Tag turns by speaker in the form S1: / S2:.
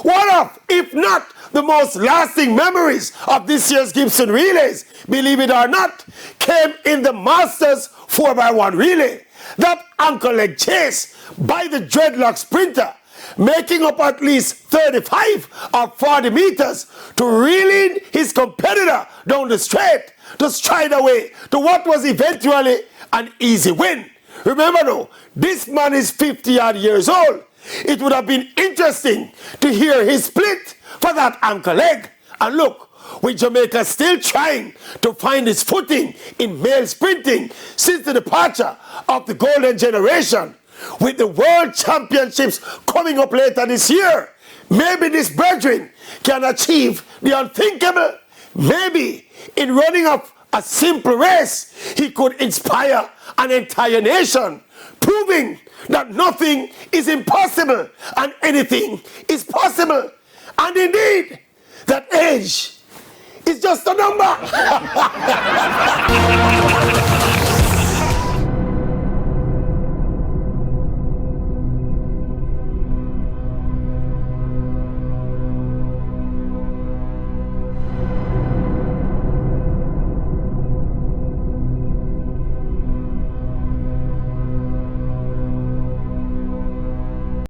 S1: One of, if not the most lasting memories of this year's Gibson relays, believe it or not, came in the Masters 4x1 relay. That ankle leg chase by the dreadlock sprinter, making up at least 35 or 40 meters to reel in his competitor down the straight to stride away to what was eventually an easy win. Remember though, this man is 50 odd years old. It would have been interesting to hear his split for that ankle leg. And look, with Jamaica still trying to find its footing in male sprinting since the departure of the golden generation, with the World Championships coming up later this year, maybe this brethren can achieve the unthinkable. Maybe in running up a simple race, he could inspire an entire nation, proving that nothing is impossible and anything is possible. And indeed, that age is just a number.